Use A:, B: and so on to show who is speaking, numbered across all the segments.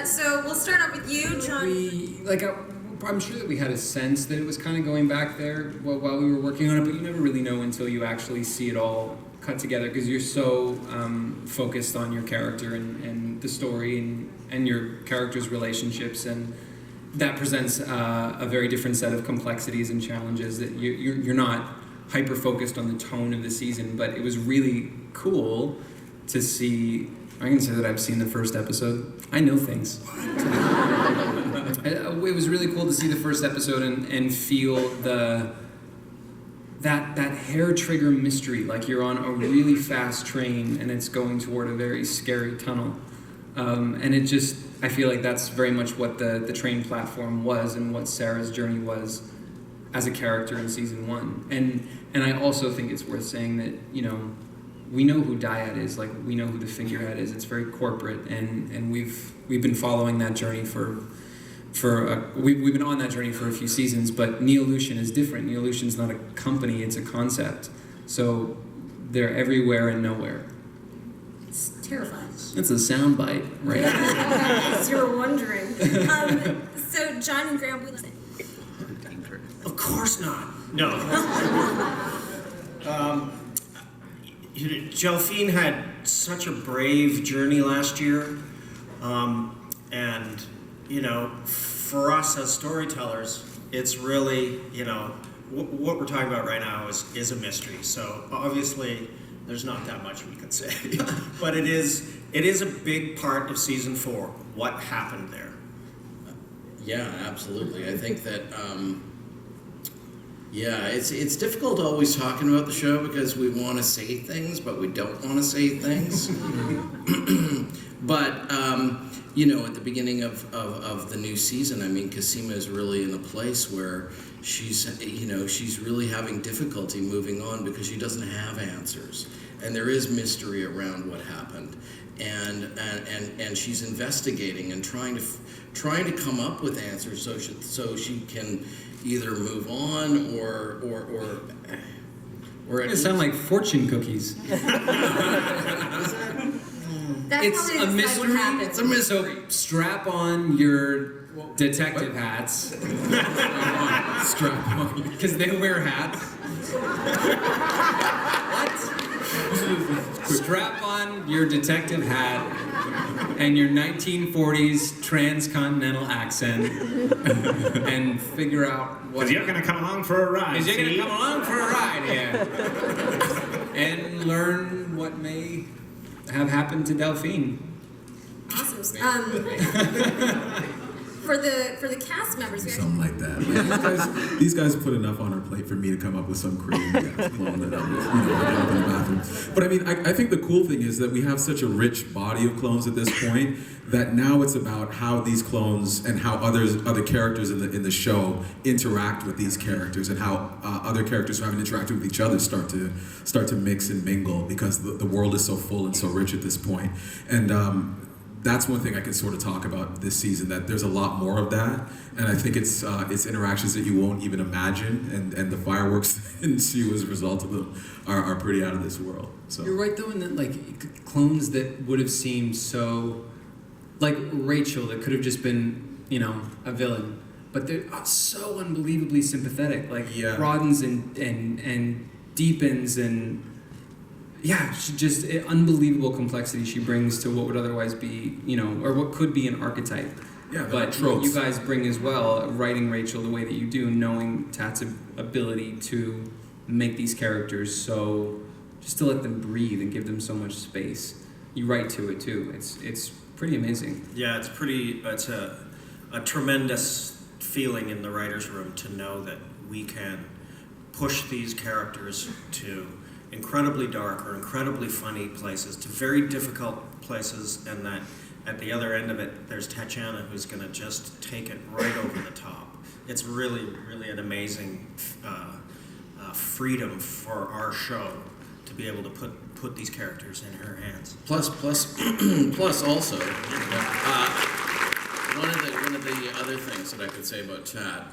A: So we'll start off with you, John.
B: I'm sure that we had a sense that it was kind of going back there while we were working on it, but you never really know until you actually see it all cut together, because you're so focused on your character and the story and your character's relationships, and that presents a very different set of complexities and challenges that you're not hyper focused on the tone of the season. But it was really cool to see. I can say that I've seen the first episode. I know things. It was really cool to see the first episode and feel that hair trigger mystery, like you're on a really fast train and it's going toward a very scary tunnel. And it just, I feel like that's very much what the train platform was and what Sarah's journey was as a character in season 1. And I also think it's worth saying that, you know, we know who Dyad is, like we know who the figurehead is. It's very corporate, and we've been following that journey we've been on that journey for a few seasons. But Neolution is different. Neolution's not a company; it's a concept. So they're everywhere and nowhere.
A: It's terrifying.
B: It's a soundbite, right?
A: As you were wondering. So John and Graham, we listen.
C: Of course not. No. Delphine had such a brave journey last year, and you know, for us as storytellers, it's really, you know, what we're talking about right now is a mystery. So obviously, there's not that much we can say, but it is a big part of season 4. What happened there?
D: Yeah, absolutely. I think that. Yeah, it's difficult always talking about the show because we want to say things, but we don't want to say things. But, you know, at the beginning of the new season, I mean, Cosima is really in a place where she's really having difficulty moving on because she doesn't have answers. And there is mystery around what happened. And she's investigating and trying to come up with answers so she can either move on or
B: It sound like fortune cookies.
A: It's
B: a mystery.
D: It's a mystery.
B: So strap on your detective hats. Strap on, because they wear hats. What? Strap on your detective hat and your 1940s transcontinental accent and figure out what...
E: Because you're going to come along for a ride.
B: Because you're going to come along for a ride, yeah. And learn what may have happened to Delphine.
A: Awesome. For the cast members,
F: something like that. Man, these guys put enough on our plate for me to come up with some crazy clone that I'm just, up in the bathroom. But I mean, I think the cool thing is that we have such a rich body of clones at this point that now it's about how these clones and how other characters in the show interact with these characters, and how other characters who haven't interacted with each other start to mix and mingle, because the world is so full and so rich at this point. And that's one thing I can sort of talk about this season, that there's a lot more of that, and I think it's interactions that you won't even imagine, and the fireworks that ensue as a result of them are pretty out of this world. So
B: you're right though, in that like clones that would have seemed so, like Rachel, that could have just been, you know, a villain, but they're so unbelievably sympathetic, like broadens and deepens, and yeah, she just unbelievable complexity she brings to what would otherwise be, you know, or what could be an archetype.
F: Yeah,
B: but
F: tropes.
B: You guys bring as well, writing Rachel the way that you do, knowing Tat's ability to make these characters so, just to let them breathe and give them so much space. You write to it too. It's pretty amazing.
C: Yeah, it's a tremendous feeling in the writer's room to know that we can push these characters to incredibly dark or incredibly funny places, to very difficult places, and that at the other end of it, there's Tatiana who's going to just take it right over the top. It's really, really an amazing freedom for our show to be able to put these characters in her hands.
D: Plus also, one of the other things that I could say about Tat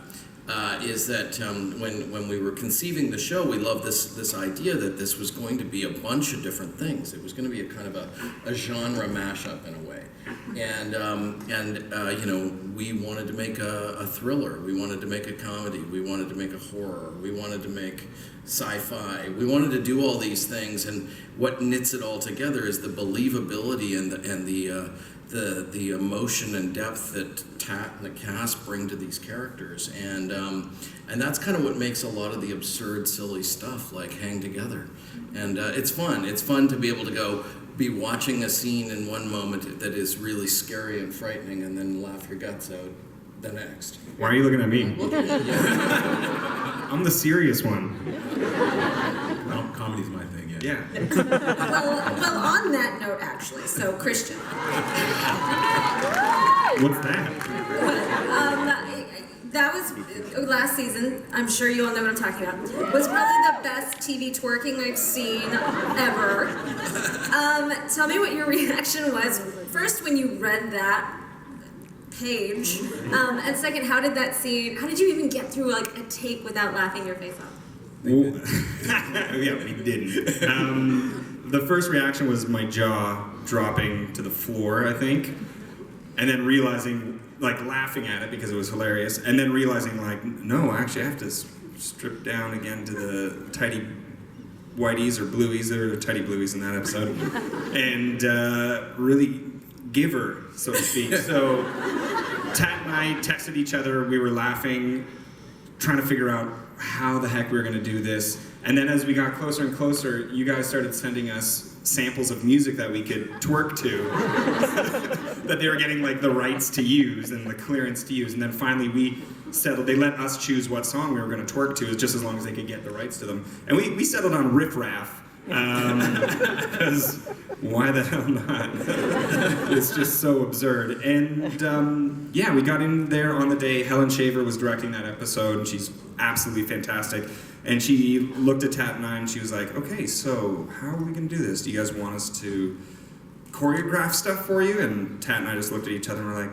D: is that when we were conceiving the show, we loved this idea that this was going to be a bunch of different things. It was going to be a kind of a genre mashup in a way. you know, we wanted to make a thriller, we wanted to make a comedy, we wanted to make a horror, we wanted to make sci-fi, we wanted to do all these things, and what knits it all together is the believability and the emotion and depth that Tat and the cast bring to these characters, and that's kind of what makes a lot of the absurd, silly stuff like hang together, and it's fun. It's fun to be able to be watching a scene in one moment that is really scary and frightening, and then laugh your guts out the next.
E: Why are you looking at me?
D: Looking at you.
E: I'm the serious one.
F: Comedy's my thing, yeah.
E: Yeah.
A: Well, on that note, actually, so Christian.
E: What's that?
A: That was last season. I'm sure you all know what I'm talking about. Was probably the best TV twerking I've seen ever. Tell me what your reaction was first when you read that page, and second, how did you even get through like a take without laughing your face off?
E: Well, yeah, we didn't. The first reaction was my jaw dropping to the floor, I think, and then realizing, like, laughing at it because it was hilarious, and then realizing, like, no, actually, I have to strip down again to the tidy whiteys or blueies. There were tidy blueies in that episode, and really give her, so to speak. So Tat and I texted each other. We were laughing, trying to figure out how the heck we were going to do this. And then as we got closer and closer, you guys started sending us samples of music that we could twerk to, that they were getting like the rights to use and the clearance to use. And then finally we settled, they let us choose what song we were going to twerk to, just as long as they could get the rights to them. And we settled on Riff Raff, because why the hell not? It's just so absurd. And yeah, we got in there on the day. Helen Shaver was directing that episode, and she's absolutely fantastic. And she looked at Tat and I, and she was like, okay, so how are we going to do this? Do you guys want us to choreograph stuff for you? And Tat and I just looked at each other and were like,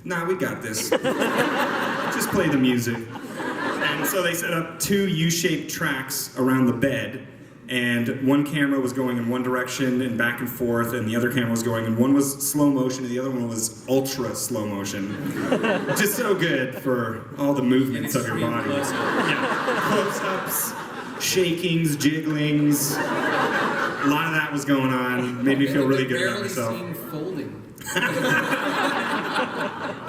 E: nah, we got this. Just play the music. And so they set up 2 U-shaped tracks around the bed, and one camera was going in one direction and back and forth, and the other camera was going, and one was slow motion and the other one was ultra slow motion. Just so good for all the movements of your body. Yeah, close-ups, shakings, jigglings. A lot of that was going on. Made me feel really good about myself.
B: Seen folding.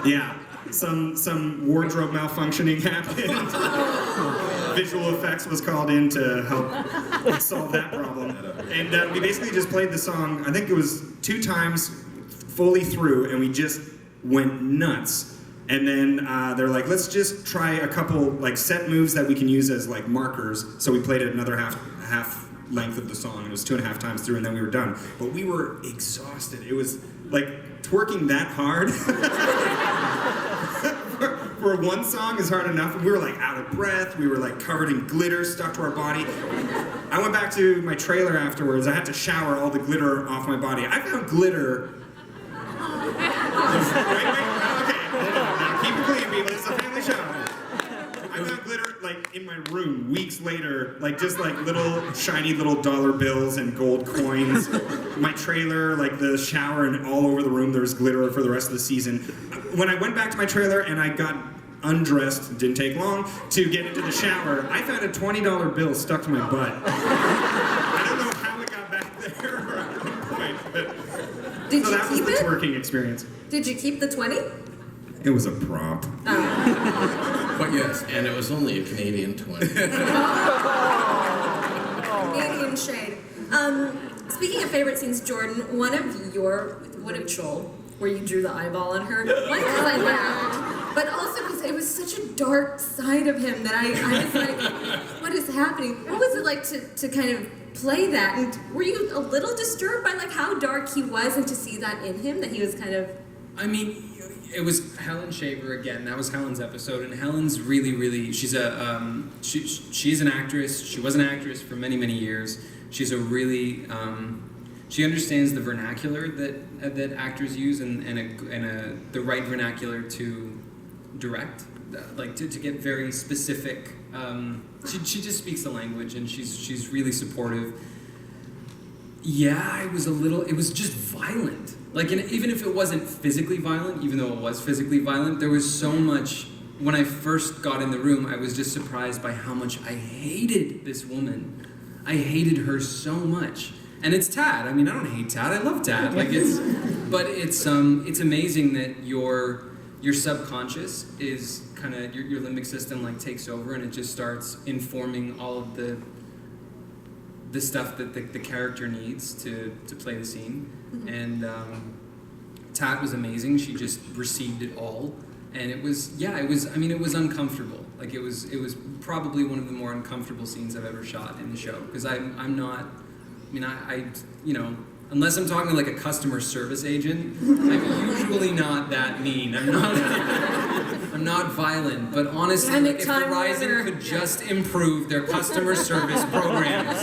E: Yeah, some wardrobe malfunctioning happened. Visual effects was called in to help solve that problem. And we basically just played the song, I think it was 2 times fully through, and we just went nuts. And then they're like, let's just try a couple like set moves that we can use as like markers. So we played it another half length of the song, and it was 2.5 times through, and then we were done. But we were exhausted. It was like twerking that hard. For one song is hard enough. We were like out of breath. We were like covered in glitter stuck to our body. I went back to my trailer afterwards. I had to shower all the glitter off my body. I found glitter. Wait, okay. Now keep it clean, people. This is a family show. I found glitter like in my room weeks later, like just like little shiny little dollar bills and gold coins. My trailer, like the shower, and all over the room there was glitter for the rest of the season. When I went back to my trailer and I got undressed, didn't take long, to get into the shower, I found a $20 bill stuck to my butt. I don't know how it got back there at one point, but
A: Did
E: so
A: you
E: that
A: keep
E: was the
A: it?
E: twerking experience.
A: Did you keep the 20?
E: It was a prop.
D: But yes, and it was only a Canadian 20.
A: Canadian shade. Speaking of favorite scenes, Jordan, one of Joel, where you drew the eyeball on her. One, because I laughed, but also because it was such a dark side of him that I was like, what is happening? What was it like to kind of play that? And were you a little disturbed by like how dark he was, and to see that in him, that he was kind of...
B: I mean, it was Helen Shaver again. That was Helen's episode, and Helen's really she's she's an actress. She was an actress for many years. She's a really she understands the vernacular that actors use, and the right vernacular to direct, like to get very specific. She just speaks the language, and she's really supportive. Yeah, it was just violent. Like, and even if it wasn't physically violent, even though it was physically violent, there was so much. When I first got in the room, I was just surprised by how much I hated this woman. I hated her so much. And it's Tad. I mean, I don't hate Tad. I love Tad. Like, but it's amazing that your subconscious is kind of, your limbic system like takes over, and it just starts informing all of the stuff that the character needs to play the scene. And Tad was amazing. She just received it all. And it was uncomfortable. Like, it was probably one of the more uncomfortable scenes I've ever shot in the show. Because I'm not, unless I'm talking to like a customer service agent, I'm usually not that mean. I'm not violent. But honestly, like, if Verizon could just improve their customer service programs.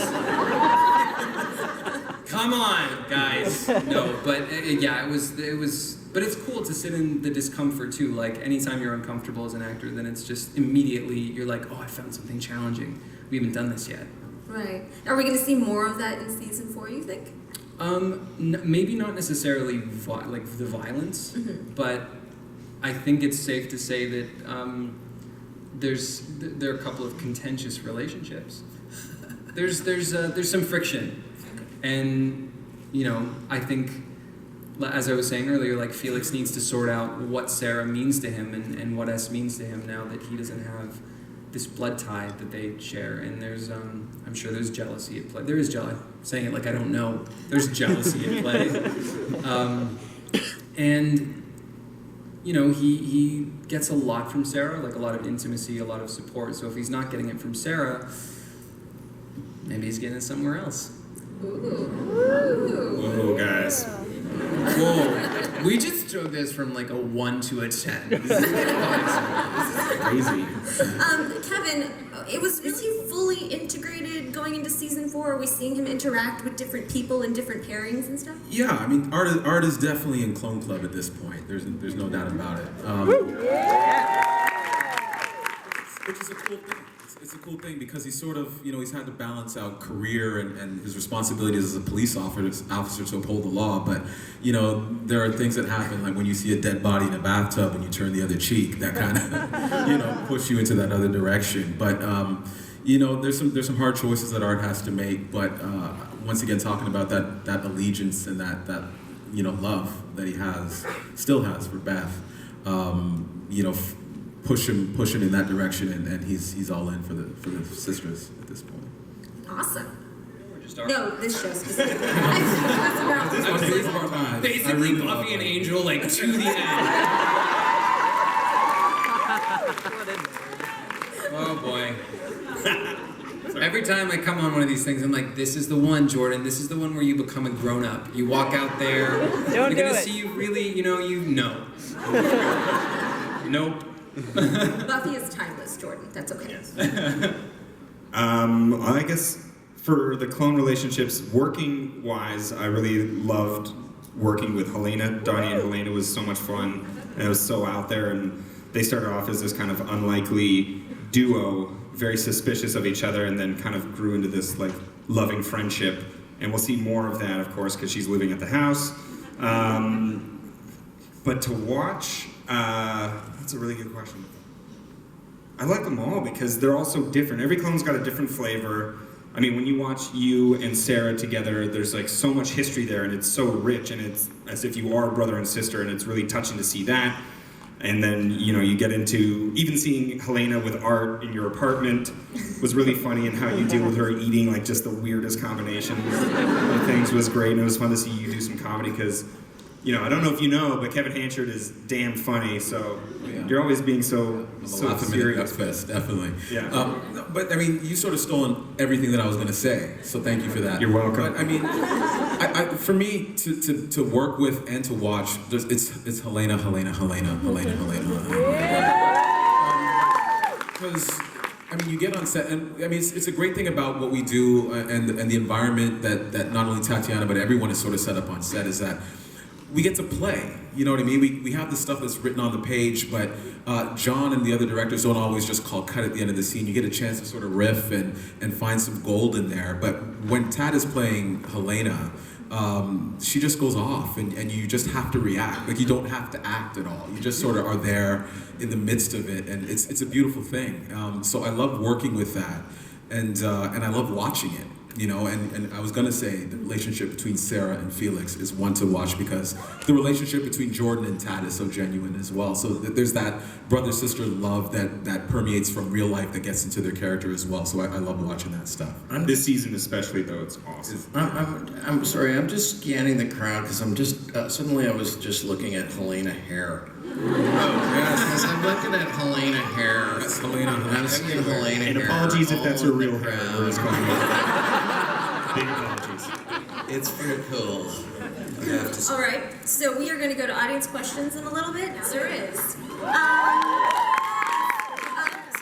B: Come on, guys. No, but it was. But it's cool to sit in the discomfort too. Like, anytime you're uncomfortable as an actor, then it's just immediately you're like, oh, I found something challenging. We haven't done this yet.
A: Right. Are we going to see more of that in season 4, you think?
B: Maybe not necessarily like the violence, but I think it's safe to say that there are a couple of contentious relationships. There's some friction, and I think, as I was saying earlier, like, Felix needs to sort out what Sarah means to him and what S means to him now that he doesn't have this blood tie that they share. And there's, I'm sure there's jealousy at play. There is jealousy. I'm saying it like I don't know. There's jealousy at play. And, he gets a lot from Sarah, like a lot of intimacy, a lot of support. So if he's not getting it from Sarah, maybe he's getting it somewhere else.
E: Whoa, guys.
B: Whoa, we just took this from like a 1 to a 10. This is
E: Crazy.
A: Kevin, is he fully integrated going into season 4? Are we seeing him interact with different people and different pairings and stuff?
F: Yeah, I mean, art is definitely in Clone Club at this point. There's no doubt about it. Which is a cool thing. It's a cool thing because he's sort of, he's had to balance out career and his responsibilities as a police officer to uphold the law. But, there are things that happen, like when you see a dead body in a bathtub and you turn the other cheek, that kind of, push you into that other direction. But, there's some hard choices that Art has to make. But once again, talking about that allegiance and that love that he still has for Beth, push him in that direction, and he's all in for the sisters at this point.
A: Awesome.
B: just our...
A: No, this show specifically.
B: Basically, Buffy and Angel, like, to the end. Oh, boy. Every time I come on one of these things, I'm like, this is the one, Jordan. This is the one where you become a grown-up. You walk out there. You're going to see you really, you know. Nope.
A: Buffy is timeless, Jordan. That's okay.
E: Yes. I guess for the clone relationships, working-wise, I really loved working with Helena. Donnie and Helena was so much fun, and it was so out there, and they started off as this kind of unlikely duo, very suspicious of each other, and then kind of grew into this like loving friendship. And we'll see more of that, of course, because she's living at the house. But to watch, that's a really good question. I like them all because they're all so different. Every clone's got a different flavor. I mean, when you watch you and Sarah together, there's like so much history there, and it's so rich, and it's as if you are brother and sister, and it's really touching to see that. And then, you get into, even seeing Helena with Art in your apartment was really funny, and how you deal with her eating like just the weirdest combinations of things was great, and it was fun to see you do some comedy because, I don't know if you know, but Kevin Hanchard is damn funny, so you're always being so serious.
F: Fest, definitely.
E: Yeah.
F: But I mean, you sort of stolen everything that I was going to say, so thank you for that.
E: You're welcome.
F: But I mean, for me to work with and to watch, it's Helena. Because I mean, you get on set, and I mean, it's a great thing about what we do and the environment that not only Tatiana but everyone is sort of set up on set is that we get to play, you know what I mean? We have the stuff that's written on the page, but John and the other directors don't always just call cut at the end of the scene. You get a chance to sort of riff and find some gold in there. But when Tad is playing Helena, she just goes off, and you just have to react. Like, you don't have to act at all. You just sort of are there in the midst of it, and it's a beautiful thing. So I love working with that, and I love watching it. You know, and I was gonna say the relationship between Sarah and Felix is one to watch, because the relationship between Jordan and Tad is so genuine as well. So there's that brother-sister love that permeates from real life that gets into their character as well. So I love watching that stuff.
E: This season especially, though, it's awesome.
D: I'm sorry, I'm just scanning the crowd because I'm just suddenly I was just looking at Helena hair. Yes, I'm looking at Helena hair.
F: That's Helena.
D: I'm seeing Helena
E: And
D: hair.
E: apologies if that's her
D: all in
E: real
D: the
E: hair.
D: crowd.
E: Where it's going. Big apologies.
D: It's very cool. I have to say.
A: All right, so we are going to go to audience questions in a little bit. There is. So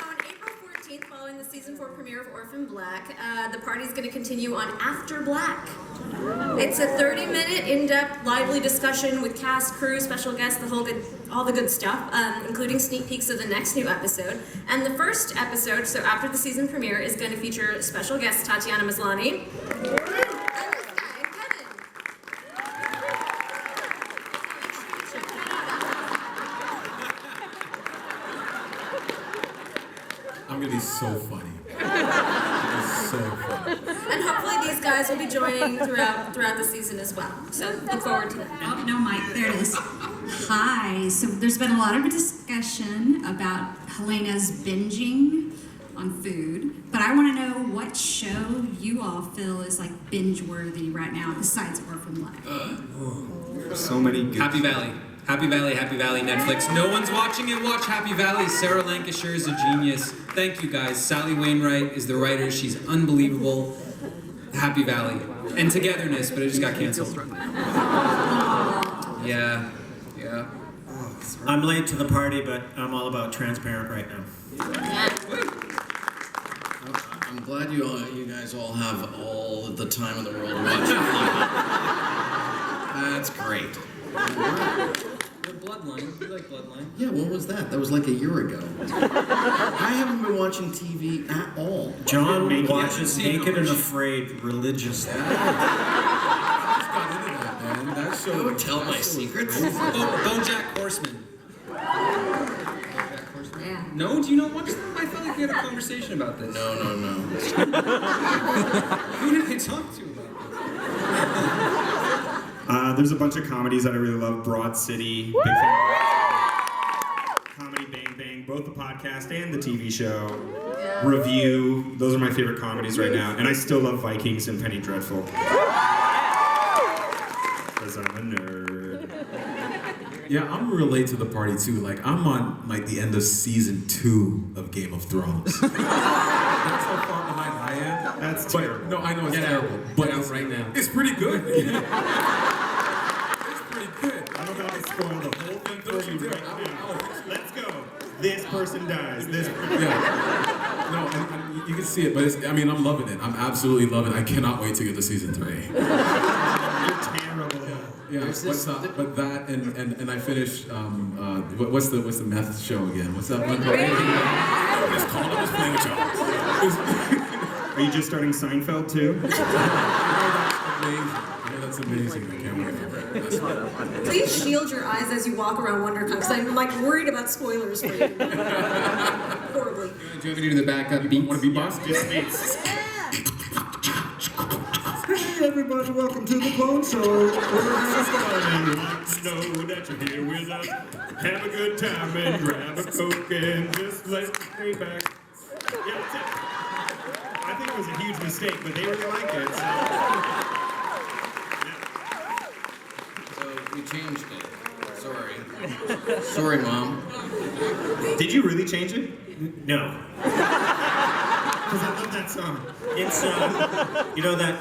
A: on April 14th, following the season 4 premiere of Orphan Black, the party's going to continue on After Black. It's a 30-minute in-depth, lively discussion with cast, crew, special guests, all the good stuff, including sneak peeks of the next new episode. And the first episode, so after the season premiere, is going to feature special guest Tatiana Maslany.
F: I'm gonna be so funny. It's so funny.
A: And hopefully these guys will be joining throughout the season as well. So look forward to that.
G: Oh, no, Mike, there it is. Hi. So there's been a lot of discussion about Helena's binging on food, but I want to know what show you all feel is like binge-worthy right now besides Orphan Black.
E: So many good.
B: Happy Valley. Happy Valley, Netflix. No one's watching it, watch Happy Valley. Sarah Lancashire is a genius. Thank you guys. Sally Wainwright is the writer. She's unbelievable. Happy Valley. And Togetherness, but it just got canceled. Yeah.
C: I'm late to the party, but I'm all about transparent right now.
D: I'm glad you guys all have all the time in the world to watch it. That's great.
B: Bloodline. You like Bloodline?
D: Yeah, when was that? That was like a year ago. I haven't been watching TV at all.
C: John
B: Naked
C: watches Naked and Afraid religiously.
D: Don't tell my secrets.
B: BoJack Horseman.
A: Yeah.
B: No, do you not watch them? I felt like we had a conversation about this.
D: No.
B: Who did I talk to about this?
E: There's a bunch of comedies that I really love. Broad City, big fan. Comedy Bang Bang, both the podcast and the TV show.
A: Yeah.
E: Review, those are my favorite comedies right now. And I still love Vikings and Penny Dreadful. Because I'm a nerd.
F: Yeah, I'm relate to the party too. Like, I'm on like the end of season 2 of Game of Thrones. That's how far behind I am.
E: That's
F: But
E: terrible.
F: no, I know it's
B: Get out.
F: terrible, but
B: Get out
F: it's
B: right now.
F: It's pretty good. It's pretty good.
E: I'm about to spoil the whole thing for you right now. Let's go. This person dies. This person.
F: Yeah. No, and you can see it, but it's, I mean, I'm loving it. I'm absolutely loving it. I cannot wait to get to season 3.
E: You're terrible.
F: Yeah, but that and I finished. What's the meth show again? What's that one? It's called. I was playing a show.
E: Are you just starting Seinfeld too?
F: That's amazing. I can't wait for it.
A: Please shield your eyes as you walk around WonderCon, because I'm like worried about spoilers for you. Horribly.
B: Do you want me to do the backup beat?
F: Want to be boss?
E: Just me. Hey everybody, welcome to the Clone Show. We're having fun and we want to know that you're here with us. Have a good time and grab a Coke and just let's stay back. Yeah, that's it. I think it was a huge mistake, but they really like it.
D: So we changed it. Sorry, Mom.
E: Did you really change it?
C: No.
E: Because I love that song.
C: It's you know that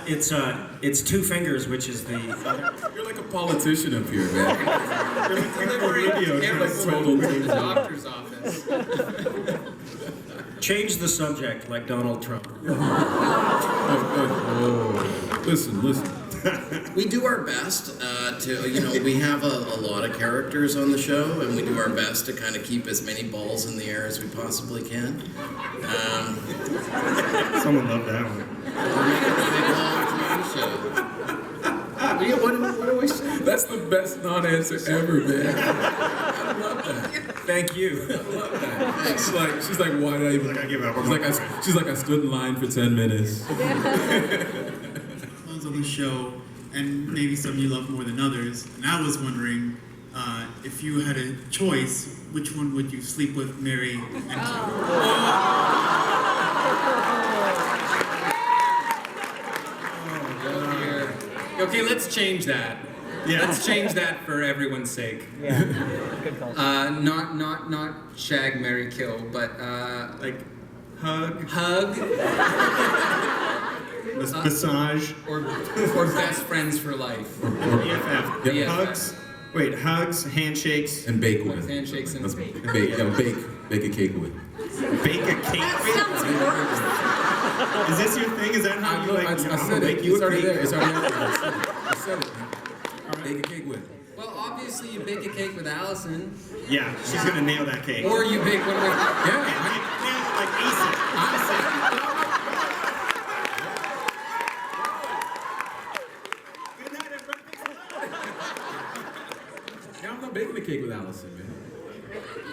C: it's Two Fingers, which is the other.
F: You're like a politician up here, man.
E: You're like terrible radio.
B: Yeah, like
F: Total.
B: the doctor's office.
C: Change the subject like Donald Trump.
F: Listen.
D: We do our best we have a lot of characters on the show, and we do our best to kind of keep as many balls in the air as we possibly can.
E: Someone loved that one.
D: We're making What do I say?
F: That's the best non-answer ever, man. I love that.
C: Thank you.
F: I love that. She's like, why did I even?
E: Like, I give up.
F: She's like, I stood in line for 10 minutes.
H: Clones on the show, and maybe some you love more than others. And I was wondering, if you had a choice, which one would you sleep with, marry, and kill?
B: Okay, let's change that.
C: Yeah.
B: Let's change that for everyone's sake.
I: Yeah, good call.
B: Not shag, marry, kill, but
C: Like, hug,
B: hug
E: Massage.
B: or best friends for life.
C: BFF.
B: BFF.
C: Hugs. Wait, hugs, handshakes,
F: And bake with.
B: Handshakes and
F: Bake a cake with.
C: bake a cake.
A: That sounds worse.
C: Is this your thing? Is that how you like?
F: I
C: I'm
F: said
C: gonna
F: it.
C: bake you
F: It's
C: a
F: already
C: cake?
F: there. It's already out there. I said it. Bake a cake with.
B: Well, obviously you bake a cake with Allison,
C: Yeah, she's gonna nail that cake.
B: or you bake one with
C: Yeah, like ace it. Good night, everybody.
F: Yeah, I'm not baking a cake with Allison, man.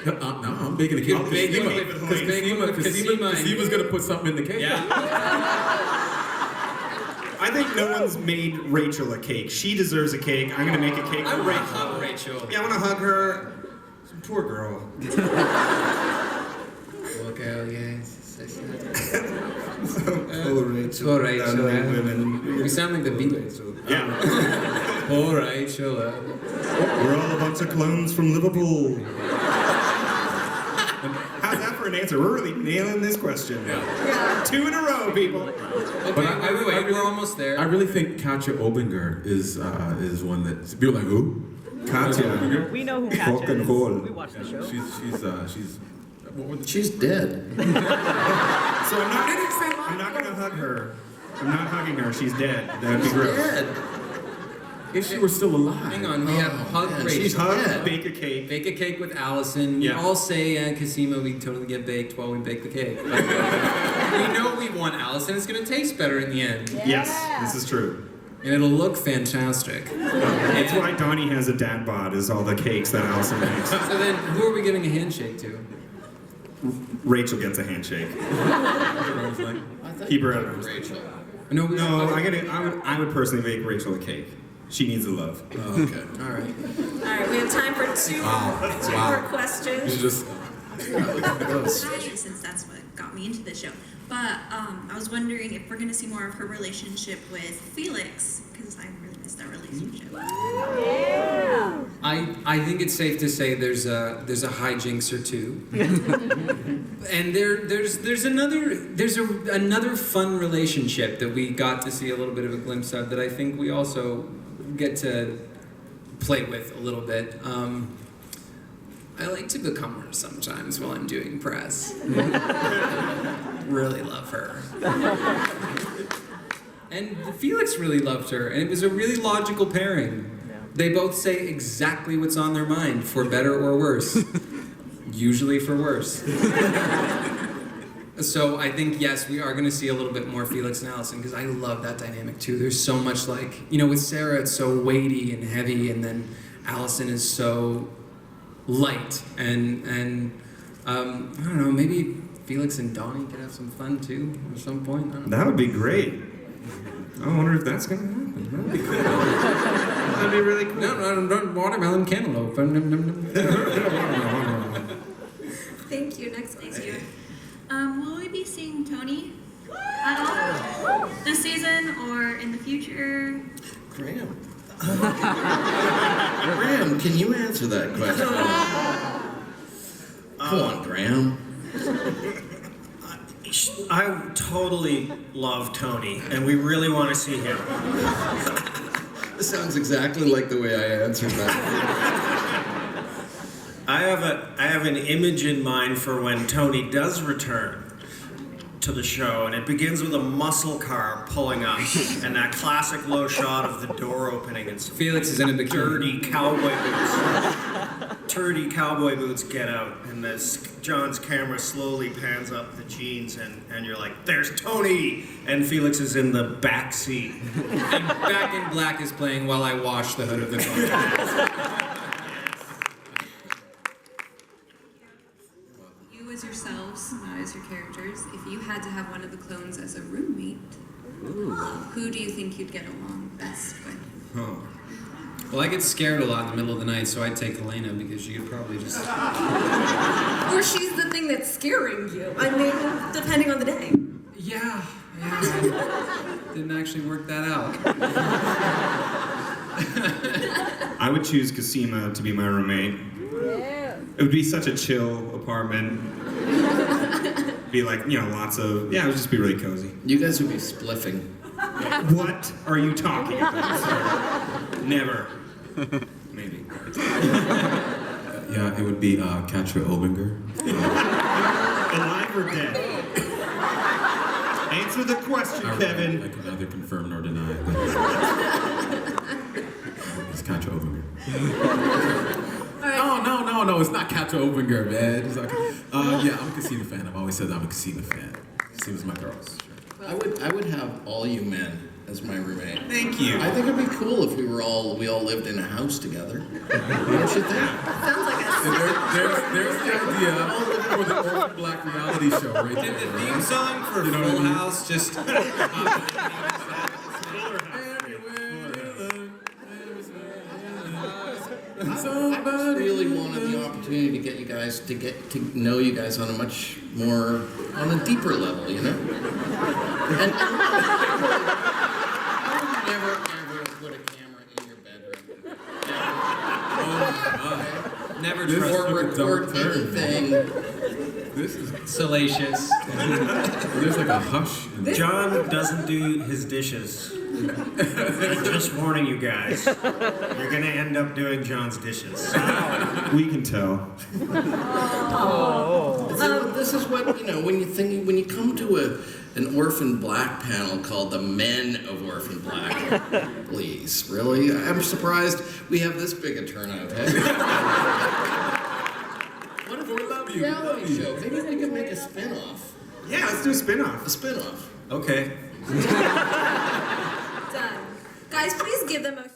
F: No, I'm baking a cake with
B: bake it
F: Casima.
B: with- bake it with Casima.
F: Casima's gonna put something in the cake.
B: Yeah.
C: I think no one's made Rachel a cake. She deserves a cake. I'm gonna make a cake
B: I
C: for
B: want to
C: Rachel.
B: hug Rachel.
C: Yeah, I wanna hug her. Poor girl.
B: Poor girl, yes.
C: Poor Rachel.
B: Poor Rachel.
C: Women.
B: We sound like the Beatles.
C: Yeah.
B: Poor Rachel.
C: We're all a bunch of clones from Liverpool. How's that for an answer? We're really nailing this question.
A: Yeah.
C: 2 in a row, people.
B: Okay,
F: But I
B: wait,
F: really-
B: we're almost there.
F: I really think Katja Obinger is one that people are like, who?
C: Katja.
I: We know who
C: Rock
I: Katja
C: and
I: is.
C: roll.
I: We watched the show.
F: She's what were the-
D: She's dead.
C: So I'm not gonna hug her. I'm not hugging her. She's dead. That'd be gross.
D: Dead.
F: if she were still alive.
B: Hang on, we have hug
D: man,
B: Rachel.
C: She's hug,
D: dead.
C: bake a cake.
B: Bake a cake with Allison.
C: Yeah.
B: We all say Casima, we totally get baked while we bake the cake. We know we want Allison. It's going to taste better in the end.
C: Yes, this is true.
B: And it'll look fantastic.
C: That's why Donnie has a dad bod, is all the cakes that Allison makes.
B: So then, who are we giving a handshake to?
C: Rachel gets a handshake.
F: Everyone's like,
C: Keep her out.
D: Rachel.
B: No,
C: No, I would personally make Rachel a cake. She needs the love.
D: Oh, okay.
B: All right.
A: All right, we have time for two more questions.
F: it's just
J: Since that's what got me into the show. But I was wondering if we're going to see more of her relationship with Felix, because I really missed that relationship.
B: I think it's safe to say there's a hijinks or two, and there's another fun relationship that we got to see a little bit of a glimpse of that I think we also get to play with a little bit. I like to become her sometimes while I'm doing press. Really love her. And Felix really loved her, and it was a really logical pairing. They both say exactly what's on their mind, for better or worse. Usually for worse. So I think, yes, we are going to see a little bit more Felix and Allison, because I love that dynamic too. There's so much with Sarah, it's so weighty and heavy, and then Allison is so light. And I don't know, maybe Felix and Donnie could have some fun too at some point. I don't know.
C: That would be great. I wonder if that's gonna happen. That'd be cool. That'd be really cool.
B: No, watermelon cantaloupe.
A: Thank you. Next question.
J: Will we be seeing Tony at all this season or in the future?
D: Graham. Graham, can you answer that question? Come on, Graham.
C: I totally love Tony, and we really want to see him.
D: This sounds exactly like the way I answered that.
C: I have an image in mind for when Tony does return to the show, and it begins with a muscle car pulling up, and that classic low shot of the door opening and some
B: Felix is in a bikini.
C: dirty cowboy boots. turdy cowboy boots get out, and as John's camera slowly pans up the jeans, and you're like, "There's Tony!" And Felix is in the back seat.
B: And Back in Black is playing while I wash the hood of the car.
K: You as yourselves, not as your characters, if you had to have one of the clones as a roommate, who do you think you'd get along best with?
C: Oh.
B: Well, I get scared a lot in the middle of the night, so I'd take Elena because she could probably just...
A: Or she's the thing that's scaring you. I mean, depending on the day.
B: Yeah. Didn't actually work that out.
E: I would choose Cosima to be my roommate.
L: Yeah.
E: It would be such a chill apartment. Be like, lots of, it would just be really cozy.
D: You guys would be spliffing.
E: What are you talking about, sir? Never. Maybe.
F: Yeah, it would be Katra Obinger.
E: Alive or dead? Answer the question, Kevin.
F: I can neither confirm nor deny. But it's Katra Obinger. No, it's not Katra Obinger, man. It's like, yeah, I'm a Casino fan. I've always said I'm a Casino fan. Casima's my girls.
D: I would have all you men as my roommate.
E: Thank you.
D: I think it'd be cool if we all lived in a house together. Don't you think?
A: Sounds like us.
F: There's the idea for the Orphan Black reality show, right?
B: Did the theme song for Full House just...
D: I just really wanted the opportunity to get to know you guys on a much more, on a deeper level, And I would never ever put a camera in your bedroom.
B: Never
F: This
B: trust
F: is
D: Or
F: a
D: record
F: dark turn.
D: anything.
F: This is
B: salacious.
F: there's like a hush.
C: John doesn't do his dishes. I'm just warning you guys. You're gonna end up doing John's dishes.
E: We can tell.
D: This is what when you come to an Orphan Black panel called the Men of Orphan Black. Please, really? I'm surprised we have this big a turnout. What if we love you? Reality show? Maybe we could make a spin-off.
E: Yeah, let's do a spin-off.
D: A spin-off.
C: Okay.
A: Done. Guys, please give them a